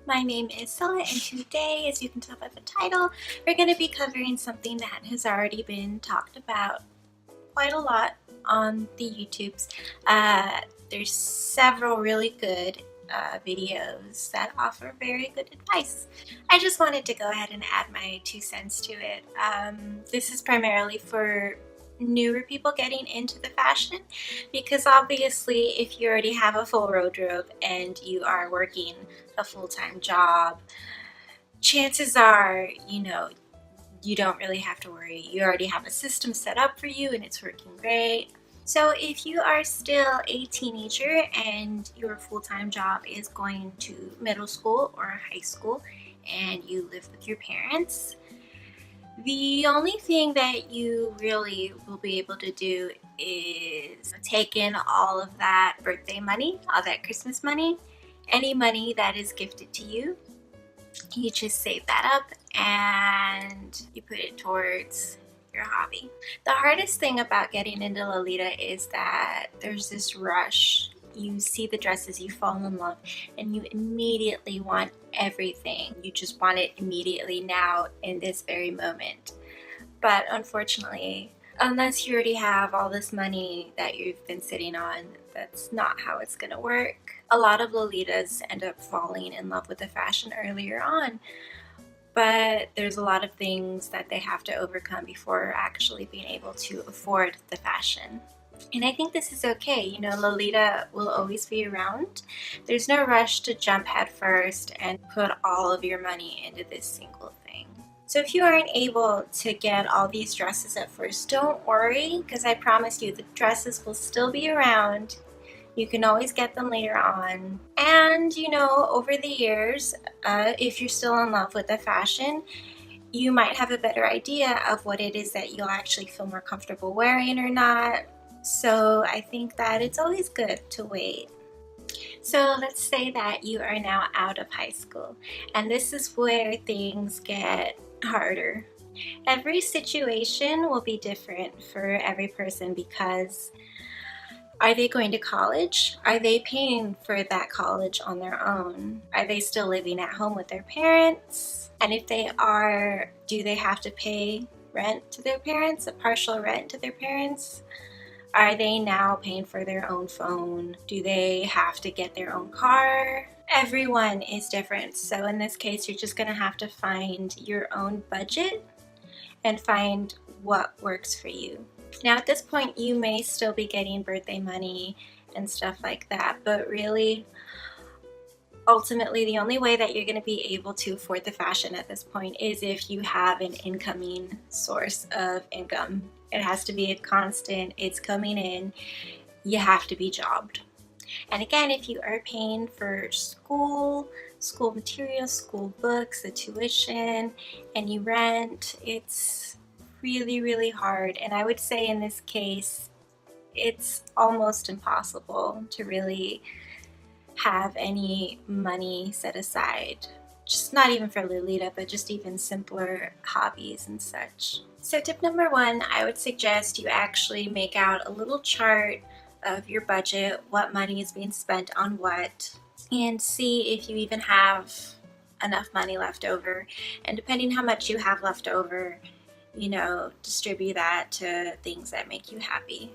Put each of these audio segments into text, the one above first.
My name is Scylla, and today, as you can tell by the title, we're going to be covering something that has already been talked about quite a lot on the YouTubes. There's several really good videos that offer very good advice. I just wanted to go ahead and add my 2 cents to it. This is primarily for newer people getting into the fashion, because obviously if you already have a full wardrobe and you are working a full-time job, chances are, you don't really have to worry. You already have a system set up for you and it's working great. So if you are still a teenager and your full-time job is going to middle school or high school and you live with your parents, the only thing that you really will be able to do is take in all of that birthday money, all that Christmas money, any money that is gifted to you. You just save that up and you put it towards your hobby. The hardest thing about getting into Lolita is that there's this rush. You see the dresses, you fall in love, and you immediately want everything. You just want it immediately now in this very moment. But unfortunately, unless you already have all this money that you've been sitting on, that's not how it's gonna work. A lot of Lolitas end up falling in love with the fashion earlier on, but there's a lot of things that they have to overcome before actually being able to afford the fashion. And I think this is okay. Lolita will always be around. There's no rush to jump head first and put all of your money into this single thing. So if you aren't able to get all these dresses at first, don't worry, because I promise you the dresses will still be around. You can always get them later on. And over the years, if you're still in love with the fashion, you might have a better idea of what it is that you'll actually feel more comfortable wearing or not. So I think that it's always good to wait. So let's say that you are now out of high school, and this is where things get harder. Every situation will be different for every person, because are they going to college? Are they paying for that college on their own? Are they still living at home with their parents? And if they are, do they have to pay rent to their parents, a partial rent to their parents? Are they now paying for their own phone? Do they have to get their own car? Everyone is different. So in this case, you're just gonna have to find your own budget and find what works for you. Now at this point, you may still be getting birthday money and stuff like that, but really, ultimately, the only way that you're going to be able to afford the fashion at this point is if you have an incoming source of income. It has to be a constant, it's coming in, you have to be jobbed. And again, if you are paying for school materials, school books, the tuition, and you rent, it's really, really hard. And I would say in this case, it's almost impossible to really have any money set aside, just not even for Lolita, but just even simpler hobbies and such. So tip number 1, I would suggest you actually make out a little chart of your budget, what money is being spent on what, and see if you even have enough money left over. And depending how much you have left over, distribute that to things that make you happy.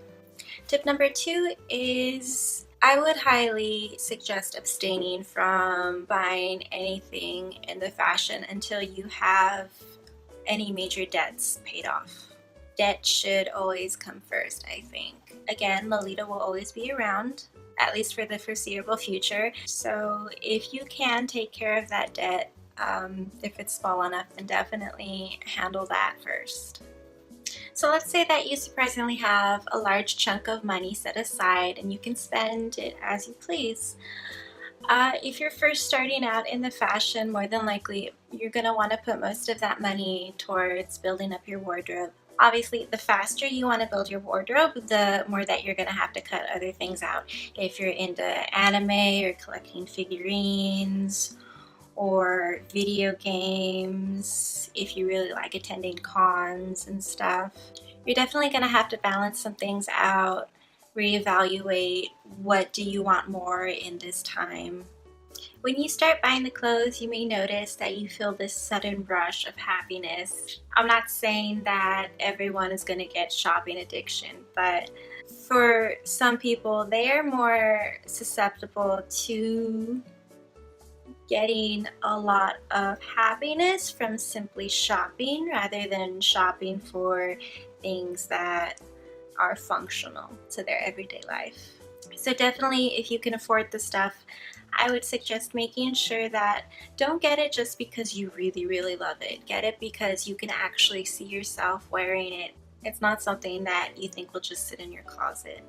Tip number 2 is I would highly suggest abstaining from buying anything in the fashion until you have any major debts paid off. Debt should always come first, I think. Again, Lolita will always be around, at least for the foreseeable future. So if you can take care of that debt, if it's small enough, then definitely handle that first. So let's say that you surprisingly have a large chunk of money set aside and you can spend it as you please. If you're first starting out in the fashion, more than likely you're going to want to put most of that money towards building up your wardrobe. Obviously, the faster you want to build your wardrobe, the more that you're going to have to cut other things out. If you're into anime or collecting figurines or video games, if you really like attending cons and stuff, you're definitely going to have to balance some things out, reevaluate what do you want more in this time. When you start buying the clothes, you may notice that you feel this sudden rush of happiness. I'm not saying that everyone is going to get shopping addiction, but for some people, they are more susceptible to getting a lot of happiness from simply shopping rather than shopping for things that are functional to their everyday life. So definitely, if you can afford the stuff, I would suggest making sure that don't get it just because you really love it. Get it because you can actually see yourself wearing it. It's not something that you think will just sit in your closet.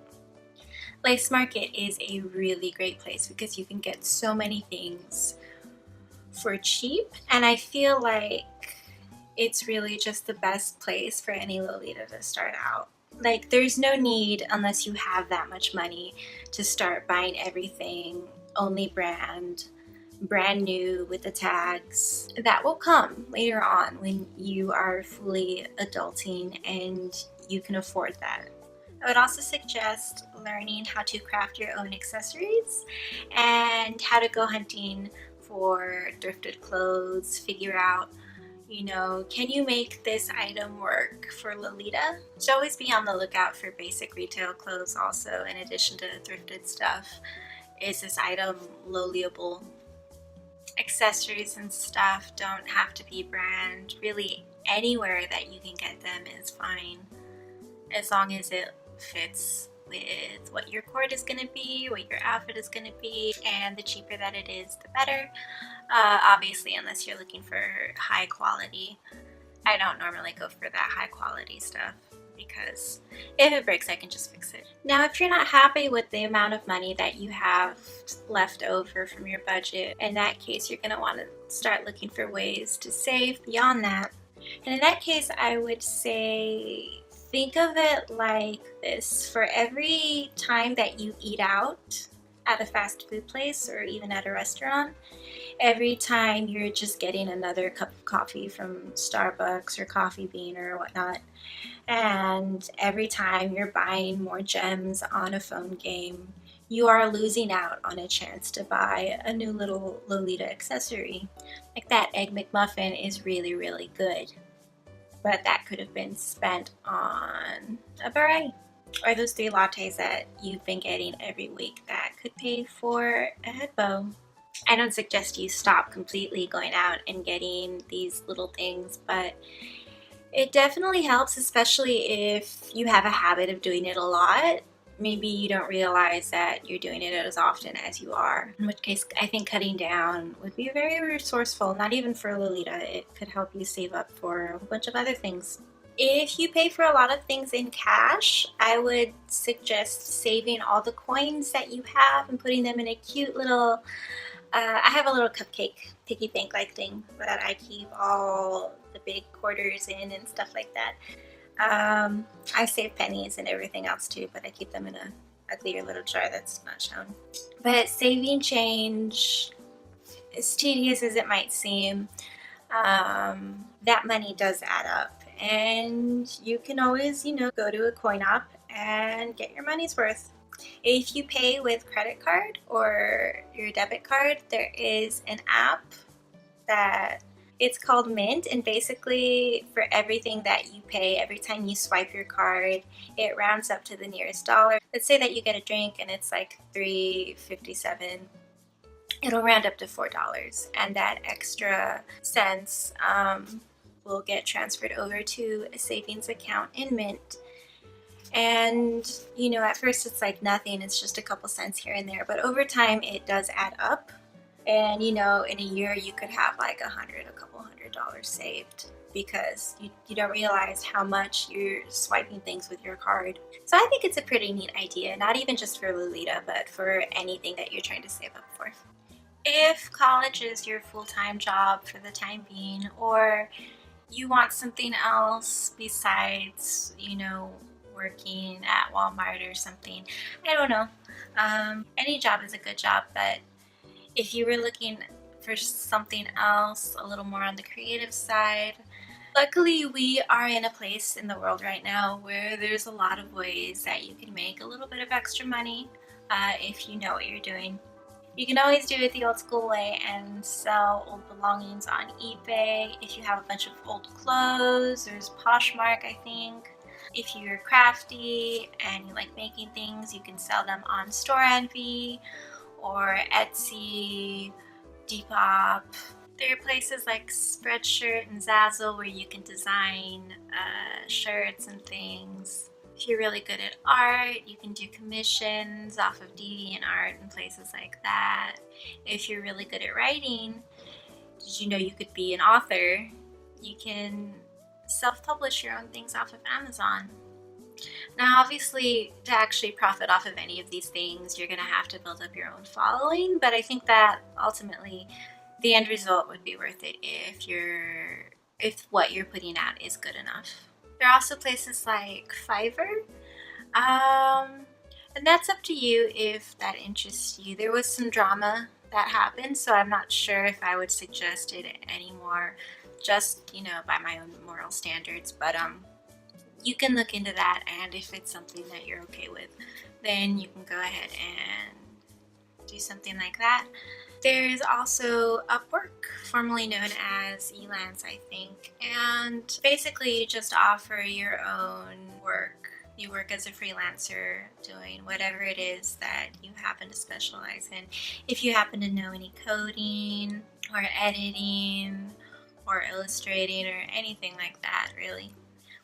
Lace Market is a really great place because you can get so many things for cheap, and I feel like it's really just the best place for any Lolita to start out. Like, there's no need, unless you have that much money, to start buying everything only brand new with the tags. That will come later on when you are fully adulting and you can afford that. I would also suggest learning how to craft your own accessories and how to go hunting for thrifted clothes. Figure out, can you make this item work for Lolita? So always be on the lookout for basic retail clothes also, in addition to thrifted stuff. Is this item Loliable? Accessories and stuff don't have to be brand. Really, anywhere that you can get them is fine, as long as it fits with what your cord is going to be, what your outfit is going to be, and the cheaper that it is, the better. Obviously, unless you're looking for high quality. I don't normally go for that high quality stuff because if it breaks, I can just fix it. Now, if you're not happy with the amount of money that you have left over from your budget, in that case, you're going to want to start looking for ways to save beyond that. And in that case, I would say think of it like this. For every time that you eat out at a fast food place or even at a restaurant, every time you're just getting another cup of coffee from Starbucks or Coffee Bean or whatnot, and every time you're buying more gems on a phone game, you are losing out on a chance to buy a new little Lolita accessory. Like that Egg McMuffin is really good, but that could have been spent on a beret. Or those 3 lattes that you've been getting every week that could pay for a head bow. I don't suggest you stop completely going out and getting these little things, but it definitely helps, especially if you have a habit of doing it a lot. Maybe you don't realize that you're doing it as often as you are, in which case I think cutting down would be very resourceful, not even for Lolita. It could help you save up for a bunch of other things. If you pay for a lot of things in cash, I would suggest saving all the coins that you have and putting them in a cute little, I have a little cupcake piggy bank like thing that I keep all the big quarters in and stuff like that. I save pennies and everything else too, but I keep them in a uglier little jar that's not shown. But saving change, as tedious as it might seem, that money does add up. And you can always, go to a coin op and get your money's worth. If you pay with credit card or your debit card, there is an app that it's called Mint, and basically for everything that you pay, every time you swipe your card, it rounds up to the nearest dollar. Let's say that you get a drink and it's like $3.57. It'll round up to $4, and that extra cents will get transferred over to a savings account in Mint. And, at first it's like nothing, it's just a couple cents here and there, but over time it does add up. And, in a year you could have like a couple $100 saved because you don't realize how much you're swiping things with your card. So I think it's a pretty neat idea, not even just for Lolita, but for anything that you're trying to save up for. If college is your full-time job for the time being, or you want something else besides, working at Walmart or something, I don't know. Any job is a good job, but if you were looking for something else a little more on the creative side, luckily we are in a place in the world right now where there's a lot of ways that you can make a little bit of extra money if you know what you're doing. You can always do it the old school way and sell old belongings on eBay. If you have a bunch of old clothes, there's Poshmark, I think. If you're crafty and you like making things, you can sell them on Store Envy or Etsy, Depop. There are places like Spreadshirt and Zazzle where you can design shirts and things. If you're really good at art, you can do commissions off of DeviantArt and places like that. If you're really good at writing, did you know you could be an author? You can self-publish your own things off of Amazon. Now, obviously, to actually profit off of any of these things, you're going to have to build up your own following, but I think that ultimately the end result would be worth it if what you're putting out is good enough. There are also places like Fiverr, and that's up to you if that interests you. There was some drama that happened, so I'm not sure if I would suggest it anymore, just, by my own moral standards, but you can look into that, and if it's something that you're okay with, then you can go ahead and do something like that. There's also Upwork, formerly known as Elance, I think, and basically you just offer your own work. You work as a freelancer doing whatever it is that you happen to specialize in. If you happen to know any coding or editing or illustrating or anything like that, really.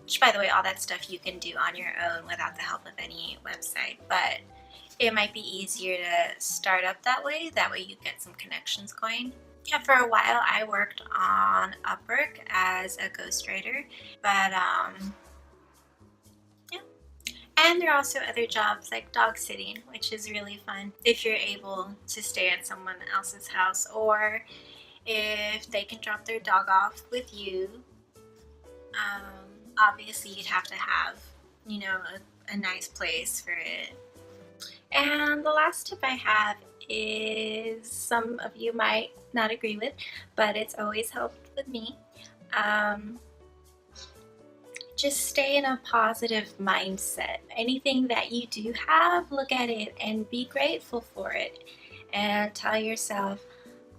Which, by the way, all that stuff you can do on your own without the help of any website, but it might be easier to start up that way. That way you get some connections going. Yeah, for a while I worked on Upwork as a ghostwriter, but yeah. And there are also other jobs like dog sitting, which is really fun if you're able to stay at someone else's house, or if they can drop their dog off with you. Obviously you'd have to have, a nice place for it. And the last tip I have is some of you might not agree with, but it's always helped with me. Just stay in a positive mindset. Anything that you do have, look at it and be grateful for it. And tell yourself,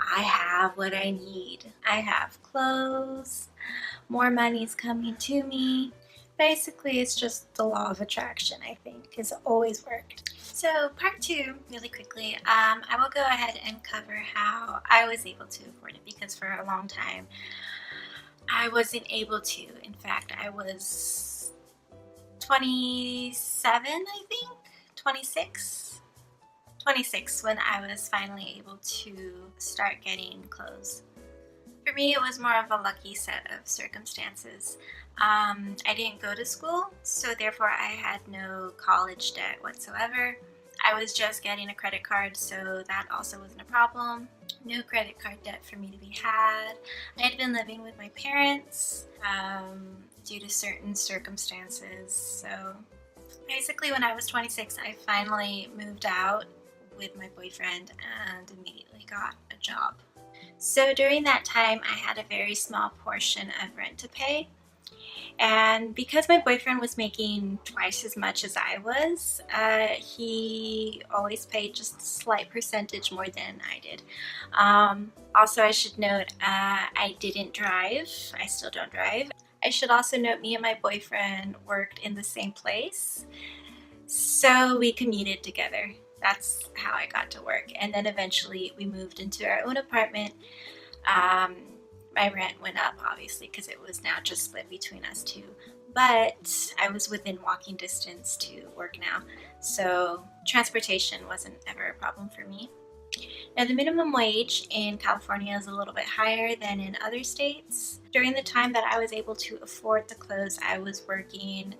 I have what I need. I have clothes, more money's coming to me. Basically, it's just the law of attraction, I think, has always worked. So part 2, really quickly, I will go ahead and cover how I was able to afford it, because for a long time I wasn't able to. In fact, I was 27, I think, 26 when I was finally able to start getting clothes. For me, it was more of a lucky set of circumstances. I didn't go to school, so therefore I had no college debt whatsoever. I was just getting a credit card, so that also wasn't a problem. No credit card debt for me to be had. I had been living with my parents due to certain circumstances. So basically when I was 26, I finally moved out with my boyfriend and immediately got a job. So during that time, I had a very small portion of rent to pay. And because my boyfriend was making twice as much as I was, he always paid just a slight percentage more than I did. Also, I should note, I didn't drive. I still don't drive. I should also note, me and my boyfriend worked in the same place, so we commuted together. That's how I got to work. And then eventually we moved into our own apartment. My rent went up, obviously, because it was now just split between us two. But I was within walking distance to work now, so transportation wasn't ever a problem for me. Now, the minimum wage in California is a little bit higher than in other states. During the time that I was able to afford the clothes, I was working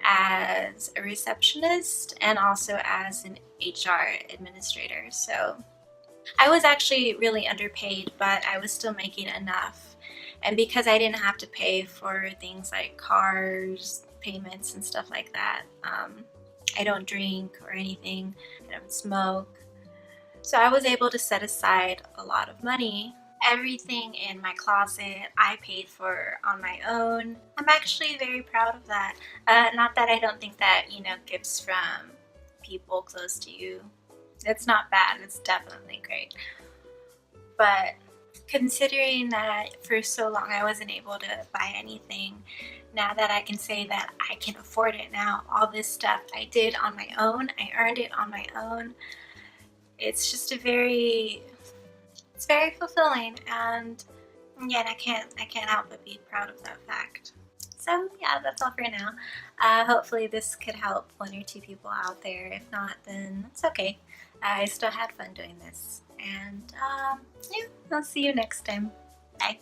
as a receptionist and also as an HR administrator. So I was actually really underpaid, but I was still making enough. And because I didn't have to pay for things like cars, payments, and stuff like that, I don't drink or anything, I don't smoke. So I was able to set aside a lot of money. Everything in my closet I paid for on my own. I'm actually very proud of that. Not that I don't think that, gifts from people close to you It's not bad, it's definitely great. But considering that for so long I wasn't able to buy anything, now that I can say that I can afford it now, all this stuff I did on my own, I earned it on my own, it's just it's very fulfilling, and yeah, I can't help but be proud of that fact. So yeah, that's all for now. Hopefully this could help one or two people out there. If not, then it's okay. I still had fun doing this. And yeah, I'll see you next time. Bye.